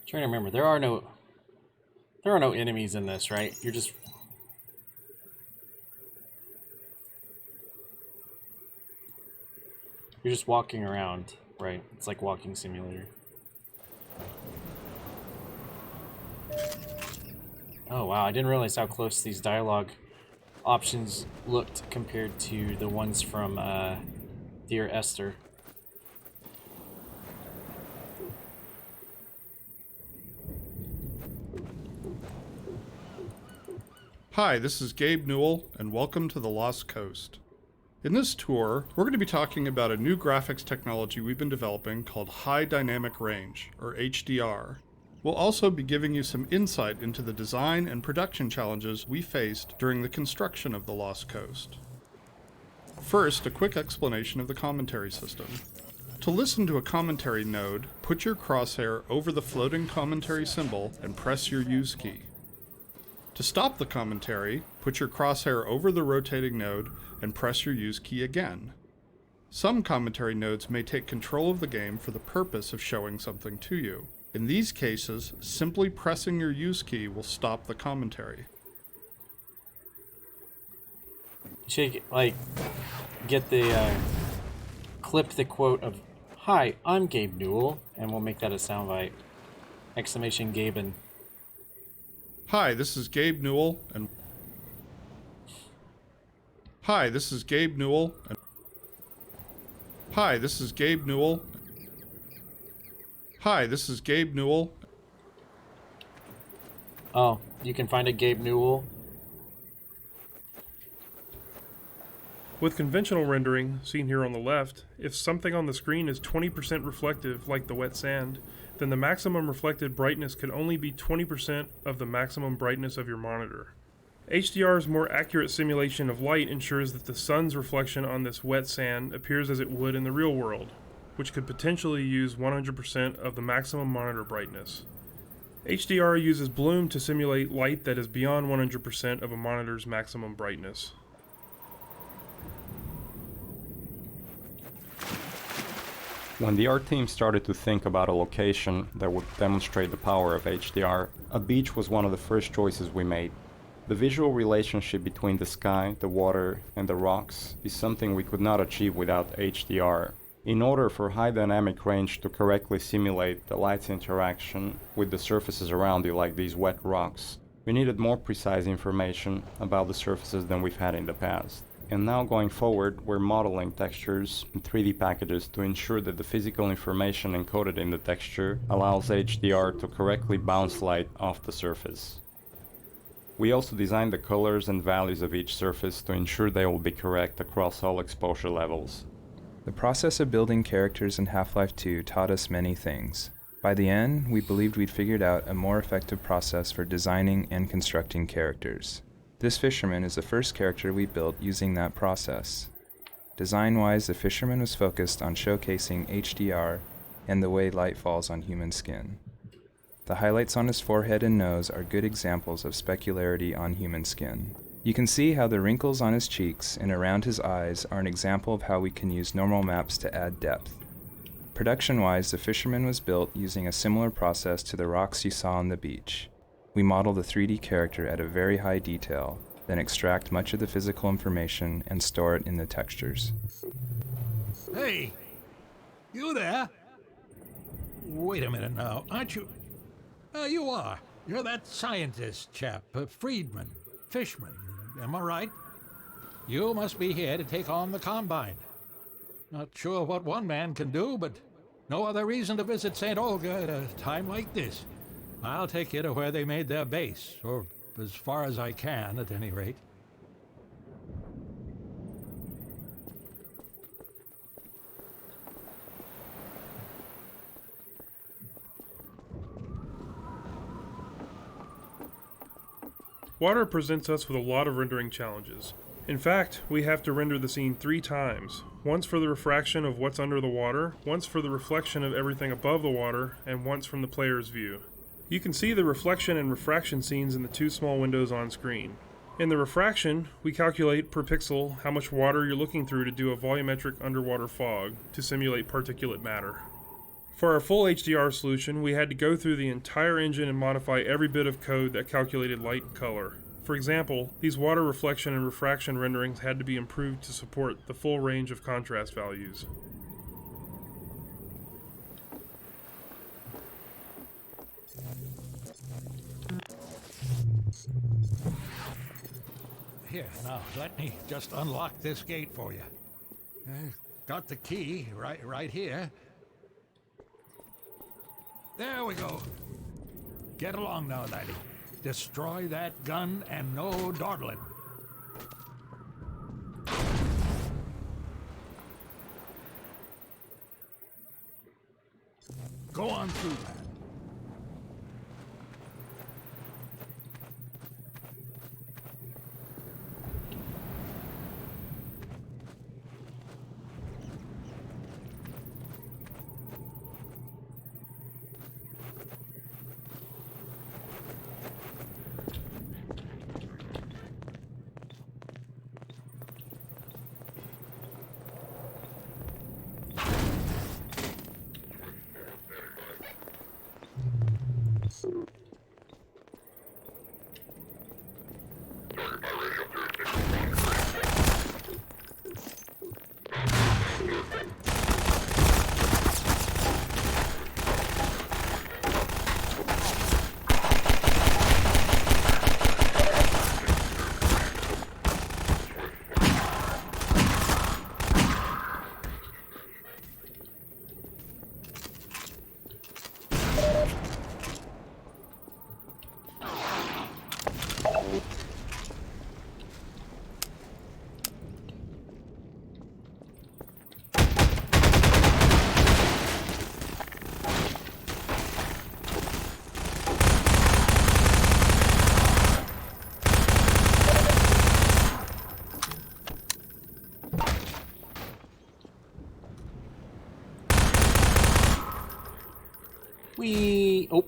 Trying to remember, there are no enemies in this, right? You're just walking around, right? It's like walking simulator. Oh wow, I didn't realize how close these dialogue options looked compared to the ones from Dear Esther. Hi, this is Gabe Newell, and welcome to the Lost Coast. In this tour, we're going to be talking about a new graphics technology we've been developing called High Dynamic Range, or HDR. We'll also be giving you some insight into the design and production challenges we faced during the construction of the Lost Coast. First, a quick explanation of the commentary system. To listen to a commentary node, put your crosshair over the floating commentary symbol and press your Use key. To stop the commentary, put your crosshair over the rotating node and press your Use key again. Some commentary nodes may take control of the game for the purpose of showing something to you. In these cases, simply pressing your Use key will stop the commentary. You should get the clip the quote of "Hi, I'm Gabe Newell," and we'll make that a soundbite. Exclamation Gaben. Hi, this is Gabe Newell, and Hi, this is Gabe Newell, and Hi, this is Gabe Newell. Hi, this is Gabe Newell. Oh, you can find a Gabe Newell. With conventional rendering, seen here on the left, if something on the screen is 20% reflective, like the wet sand, then the maximum reflected brightness could only be 20% of the maximum brightness of your monitor. HDR's more accurate simulation of light ensures that the sun's reflection on this wet sand appears as it would in the real world, which could potentially use 100% of the maximum monitor brightness. HDR uses bloom to simulate light that is beyond 100% of a monitor's maximum brightness. When the art team started to think about a location that would demonstrate the power of HDR, a beach was one of the first choices we made. The visual relationship between the sky, the water, and the rocks is something we could not achieve without HDR. In order for high dynamic range to correctly simulate the light's interaction with the surfaces around you, like these wet rocks, we needed more precise information about the surfaces than we've had in the past. And now going forward, we're modeling textures in 3D packages to ensure that the physical information encoded in the texture allows HDR to correctly bounce light off the surface. We also designed the colors and values of each surface to ensure they will be correct across all exposure levels. The process of building characters in Half-Life 2 taught us many things. By the end, we believed we'd figured out a more effective process for designing and constructing characters. This fisherman is the first character we built using that process. Design-wise, the fisherman was focused on showcasing HDR and the way light falls on human skin. The highlights on his forehead and nose are good examples of specularity on human skin. You can see how the wrinkles on his cheeks and around his eyes are an example of how we can use normal maps to add depth. Production-wise, the fisherman was built using a similar process to the rocks you saw on the beach. We model the 3D character at a very high detail, then extract much of the physical information and store it in the textures. Hey! You there? Wait a minute now, aren't you? You are. You're that scientist chap, Friedman, Fishman, am I right? You must be here to take on the Combine. Not sure what one man can do, but no other reason to visit St. Olga at a time like this. I'll take you to where they made their base, or as far as I can, at any rate. Water presents us with a lot of rendering challenges. In fact, we have to render the scene 3 times. Once for the refraction of what's under the water, once for the reflection of everything above the water, and once from the player's view. You can see the reflection and refraction scenes in the 2 small windows on screen. In the refraction, we calculate per pixel how much water you're looking through to do a volumetric underwater fog to simulate particulate matter. For our full HDR solution, we had to go through the entire engine and modify every bit of code that calculated light and color. For example, these water reflection and refraction renderings had to be improved to support the full range of contrast values. Here, now, let me just unlock this gate for you. Got the key right here. There we go. Get along now, laddie. Destroy that gun and no dawdling. Go on through that. Oh.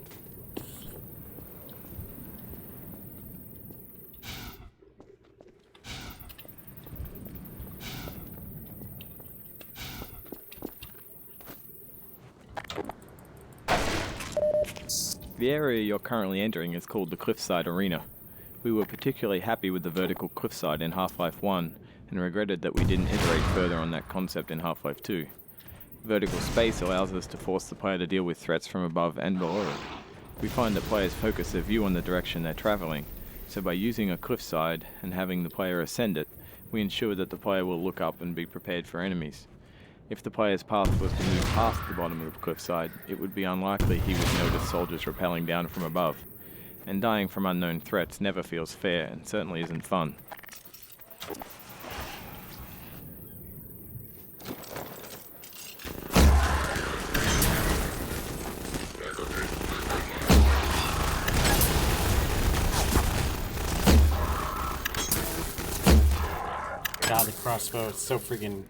The area you're currently entering is called the Cliffside Arena. We were particularly happy with the vertical cliffside in Half-Life 1 and regretted that we didn't iterate further on that concept in Half-Life 2. Vertical space allows us to force the player to deal with threats from above and below. We find that players focus their view on the direction they're traveling, so by using a cliffside and having the player ascend it, we ensure that the player will look up and be prepared for enemies. If the player's path was to move past the bottom of the cliffside, it would be unlikely he would notice soldiers rappelling down from above. And dying from unknown threats never feels fair and certainly isn't fun. God, the crossbow, it's so freaking...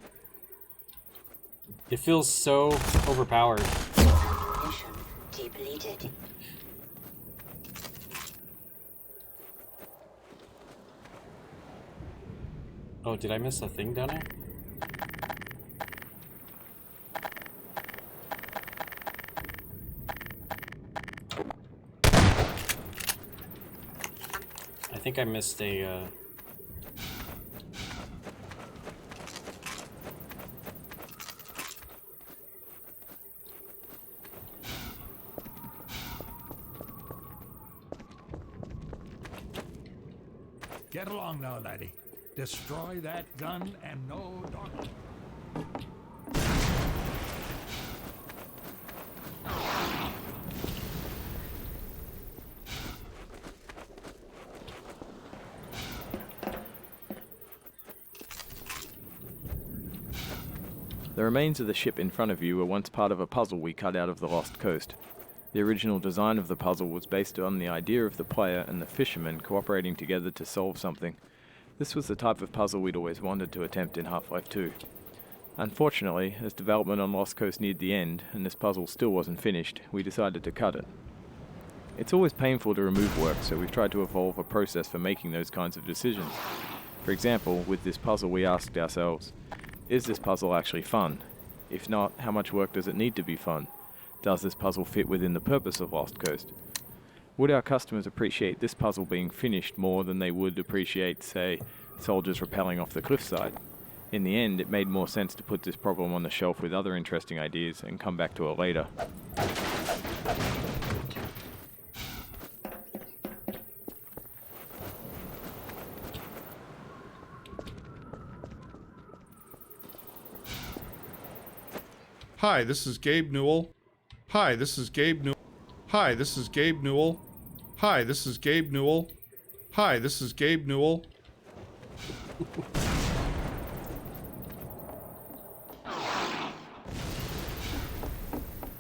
It feels so overpowered. Mission depleted. Oh, did I miss a thing down there? I think I missed a, Get along now, laddie. Destroy that gun and no dawdling. The remains of the ship in front of you were once part of a puzzle we cut out of the Lost Coast. The original design of the puzzle was based on the idea of the player and the fisherman cooperating together to solve something. This was the type of puzzle we'd always wanted to attempt in Half-Life 2. Unfortunately, as development on Lost Coast neared the end, and this puzzle still wasn't finished, we decided to cut it. It's always painful to remove work, so we've tried to evolve a process for making those kinds of decisions. For example, with this puzzle we asked ourselves, is this puzzle actually fun? If not, how much work does it need to be fun? Does this puzzle fit within the purpose of Lost Coast? Would our customers appreciate this puzzle being finished more than they would appreciate, say, soldiers rappelling off the cliffside? In the end, it made more sense to put this problem on the shelf with other interesting ideas and come back to it later. Hi, this is Gabe Newell. Hi, this is Gabe Newell. Hi, this is Gabe Newell. Hi, this is Gabe Newell. Hi, this is Gabe Newell.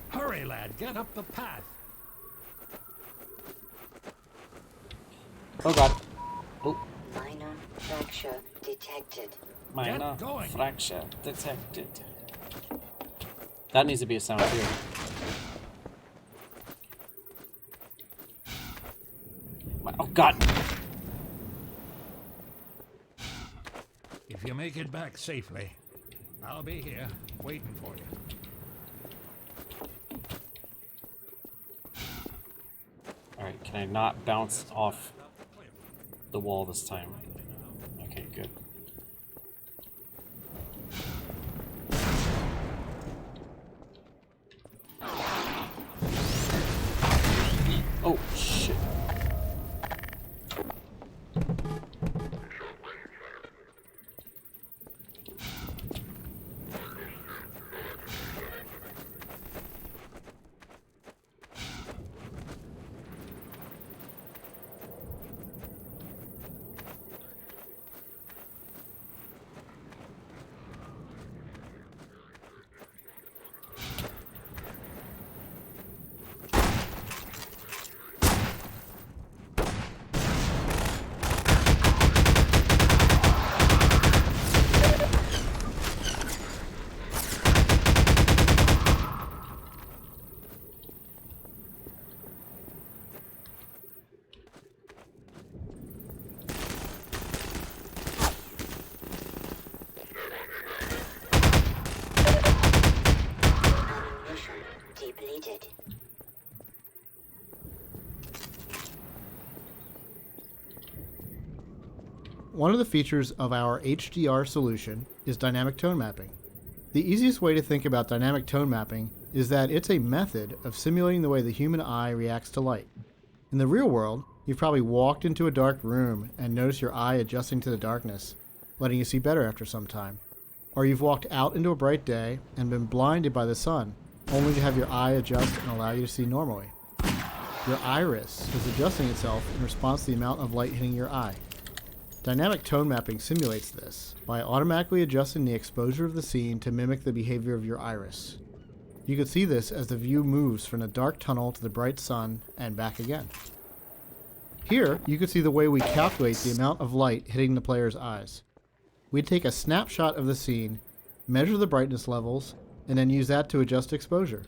Hurry, lad, get up the path. Oh god. Oh, Minor fracture detected. minor going. fracture detected. That needs to be a sound too. Oh god. If you make it back safely, I'll be here waiting for you. Alright, can I not bounce off the wall this time? Okay, good. Oh, shit. Ammunition depleted. One of the features of our HDR solution is dynamic tone mapping. The easiest way to think about dynamic tone mapping is that it's a method of simulating the way the human eye reacts to light. In the real world, you've probably walked into a dark room and noticed your eye adjusting to the darkness, letting you see better after some time. Or you've walked out into a bright day and been blinded by the sun, only to have your eye adjust and allow you to see normally. Your iris is adjusting itself in response to the amount of light hitting your eye. Dynamic tone mapping simulates this by automatically adjusting the exposure of the scene to mimic the behavior of your iris. You can see this as the view moves from the dark tunnel to the bright sun and back again. Here, you can see the way we calculate the amount of light hitting the player's eyes. We take a snapshot of the scene, measure the brightness levels, and then use that to adjust exposure.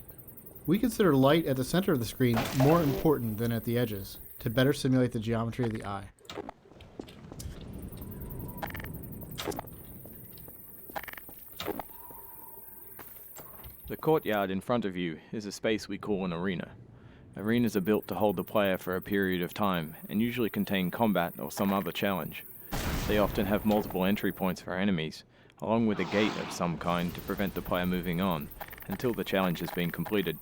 We consider light at the center of the screen more important than at the edges to better simulate the geometry of the eye. The courtyard in front of you is a space we call an arena. Arenas are built to hold the player for a period of time and usually contain combat or some other challenge. They often have multiple entry points for enemies, along with a gate of some kind to prevent the player moving on until the challenge has been completed.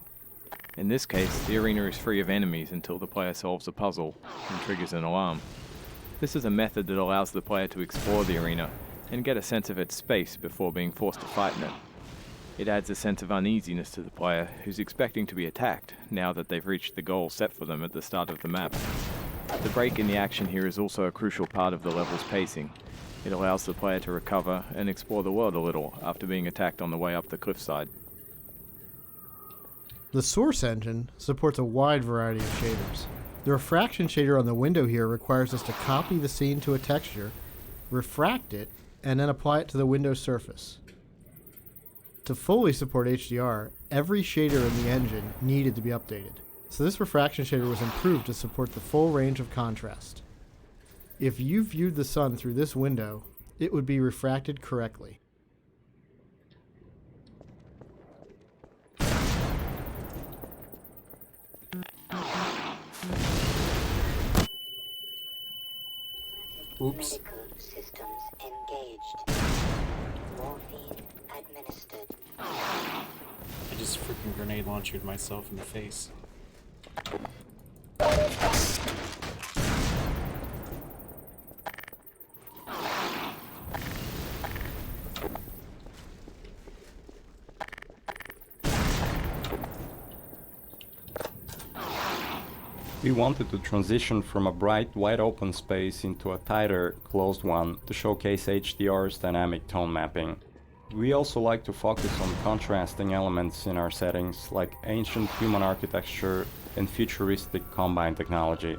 In this case, the arena is free of enemies until the player solves a puzzle and triggers an alarm. This is a method that allows the player to explore the arena and get a sense of its space before being forced to fight in it. It adds a sense of uneasiness to the player who's expecting to be attacked now that they've reached the goal set for them at the start of the map. The break in the action here is also a crucial part of the level's pacing. It allows the player to recover and explore the world a little after being attacked on the way up the cliffside. The source engine supports a wide variety of shaders. The refraction shader on the window here requires us to copy the scene to a texture, refract it, and then apply it to the window surface. To fully support HDR, every shader in the engine needed to be updated, so this refraction shader was improved to support the full range of contrast. If you viewed the sun through this window, it would be refracted correctly. Oops. Medical systems engaged. Morphine administered. I just freaking grenade launched myself in the face. We wanted to transition from a bright, wide-open space into a tighter, closed one to showcase HDR's dynamic tone mapping. We also like to focus on contrasting elements in our settings, like ancient human architecture and futuristic combine technology.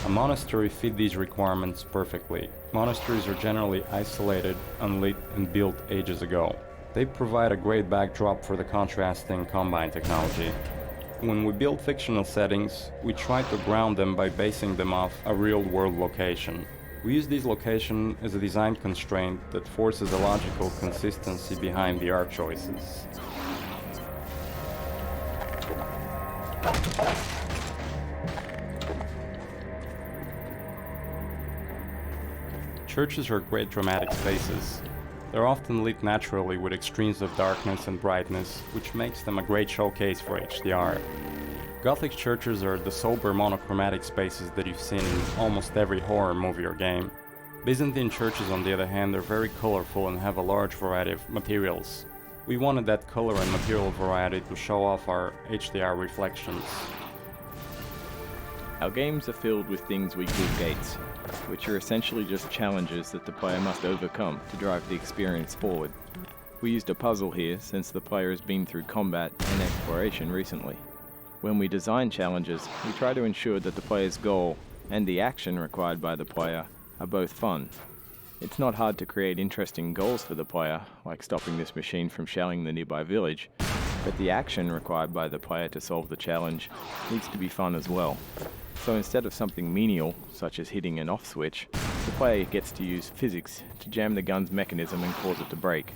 A monastery fit these requirements perfectly. Monasteries are generally isolated, unlit, and built ages ago. They provide a great backdrop for the contrasting combine technology. When we build fictional settings, we try to ground them by basing them off a real-world location. We use this location as a design constraint that forces a logical consistency behind the art choices. Churches are great dramatic spaces. They're often lit naturally with extremes of darkness and brightness, which makes them a great showcase for HDR. Gothic churches are the sober monochromatic spaces that you've seen in almost every horror movie or game. Byzantine churches, on the other hand, are very colorful and have a large variety of materials. We wanted that color and material variety to show off our HDR reflections. Our games are filled with things we call gates, which are essentially just challenges that the player must overcome to drive the experience forward. We used a puzzle here since the player has been through combat and exploration recently. When we design challenges, we try to ensure that the player's goal and the action required by the player are both fun. It's not hard to create interesting goals for the player, like stopping this machine from shelling the nearby village, but the action required by the player to solve the challenge needs to be fun as well. So instead of something menial, such as hitting an off switch, the player gets to use physics to jam the gun's mechanism and cause it to break.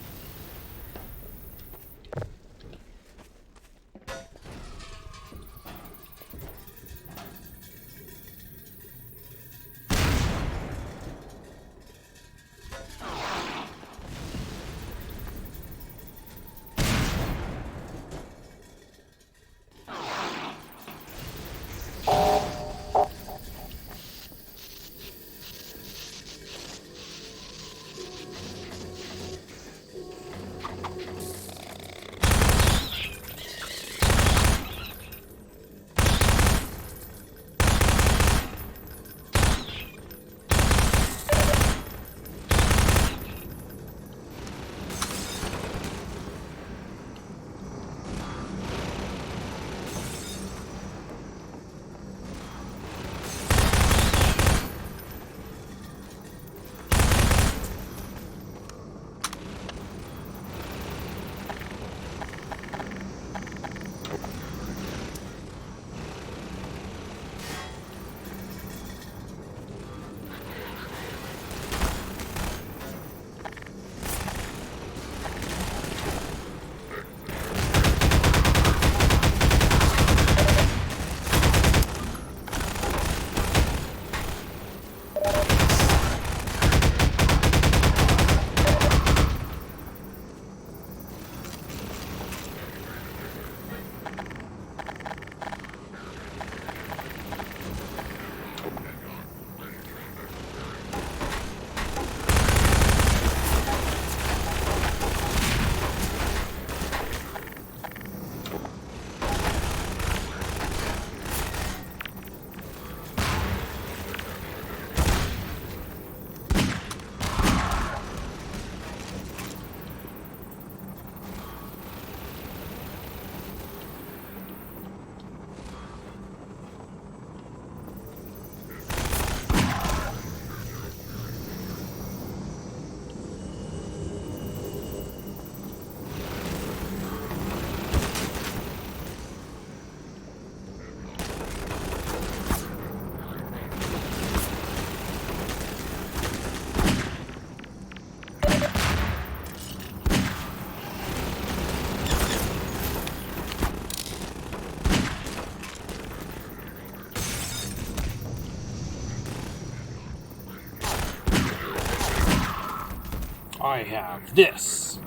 I have this.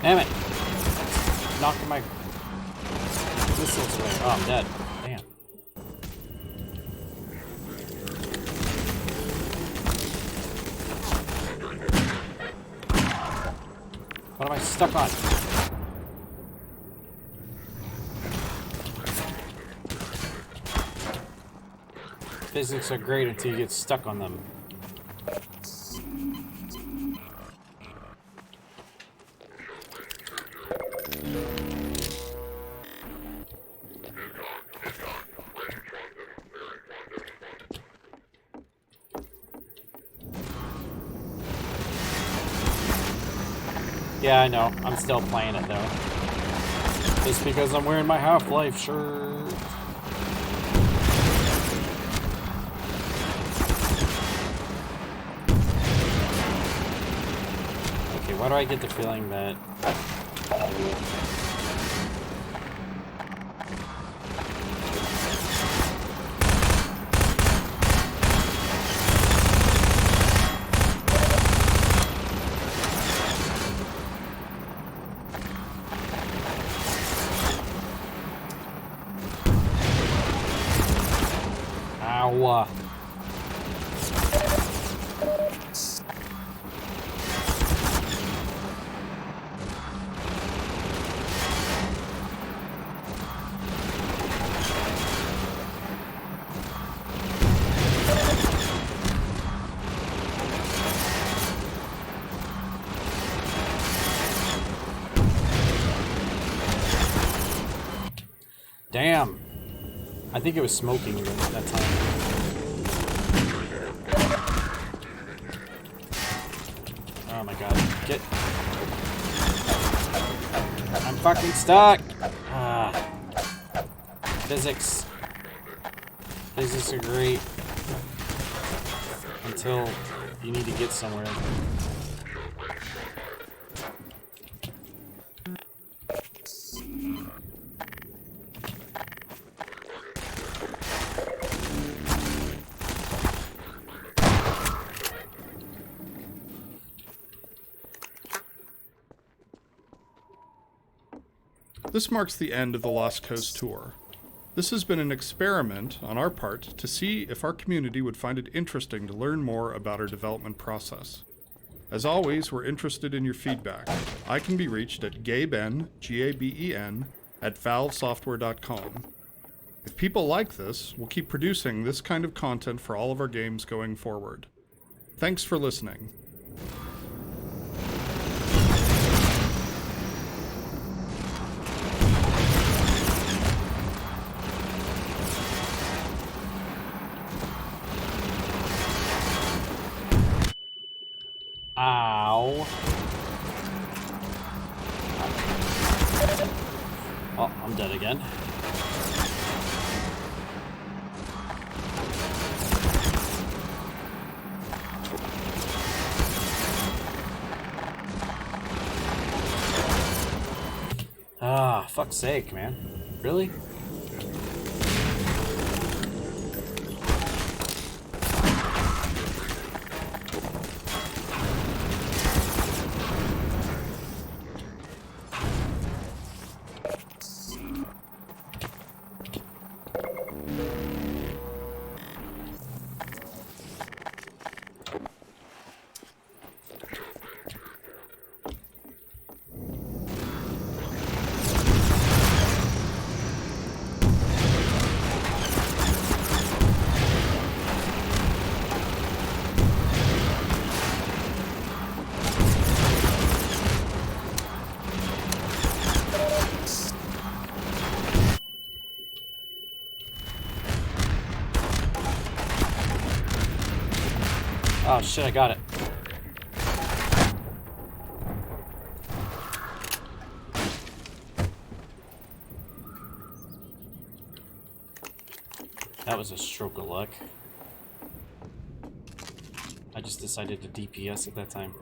Damn it! Knocking my missiles away. Oh, I'm dead. Damn. What am I stuck on? Physics are great until you get stuck on them. Yeah, I know. I'm still playing it, though. Just because I'm wearing my Half-Life shirt. Okay, why do I get the feeling that... Ow. Damn. I think it was smoking that time. Oh my god. Get... I'm fucking stuck! Ah. Physics. Physics are great. Until you need to get somewhere. This marks the end of the Lost Coast tour. This has been an experiment on our part to see if our community would find it interesting to learn more about our development process. As always, we're interested in your feedback. I can be reached at gaben, G-A-B-E-N, at valvesoftware.com. If people like this, we'll keep producing this kind of content for all of our games going forward. Thanks for listening. Ow. Oh, I'm dead again. Ah, fuck's sake, man. Really? Oh shit, I got it. That was a stroke of luck. I just decided to DPS at that time.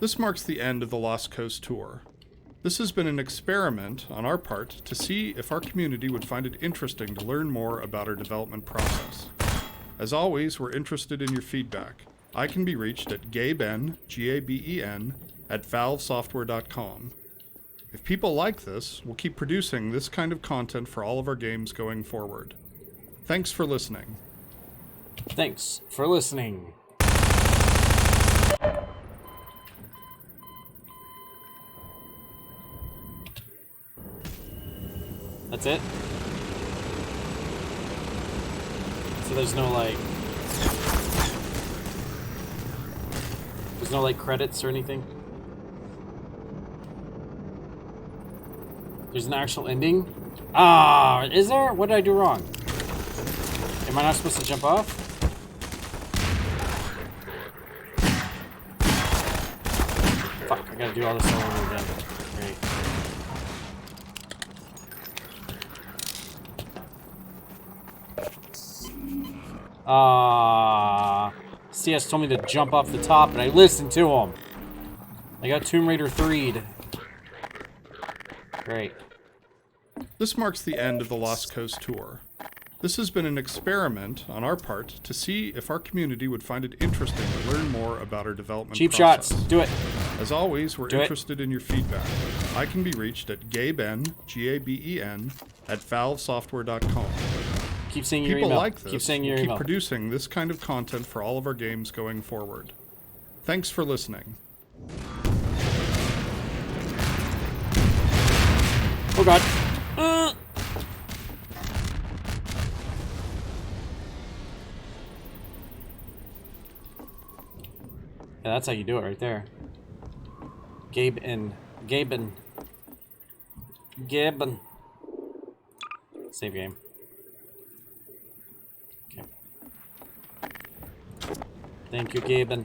This marks the end of the Lost Coast tour. This has been an experiment on our part to see if our community would find it interesting to learn more about our development process. As always, we're interested in your feedback. I can be reached at gaben, Gaben, at valvesoftware.com. If people like this, we'll keep producing this kind of content for all of our games going forward. Thanks for listening. Thanks for listening. That's it? So there's no like credits or anything? There's an actual ending? Ah, is there? What did I do wrong? Am I not supposed to jump off? Fuck, I gotta do all this all over again. Great. CS told me to jump off the top, and I listened to him. I got Tomb Raider 3'd. Great. This marks the end of the Lost Coast tour. This has been an experiment on our part to see if our community would find it interesting to learn more about our development Cheap process. shots. Do it. As always, we're Do it. interested in your feedback. I can be reached at gaben, Gaben, at valvesoftware.com. Keep saying your People email. like this. Keep saying your We'll keep email. producing this kind of content for all of our games going forward. Thanks for listening. Oh god. Yeah, that's how you do it right there. Gaben. Save game. Okay. Thank you, Gaben.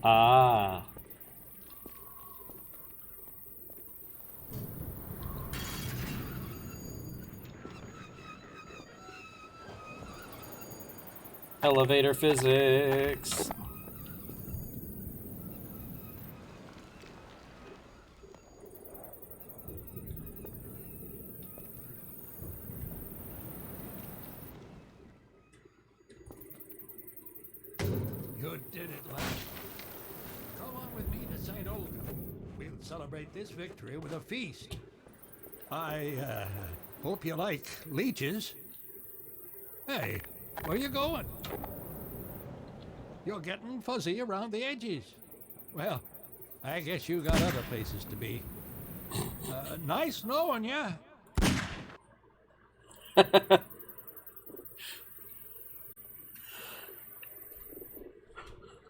Ah. Elevator physics. You did it, lad. Come on with me to St. Olga. We'll celebrate this victory with a feast. I hope you like leeches. Hey, where you going? You're getting fuzzy around the edges. Well, I guess you got other places to be. Nice knowing ya.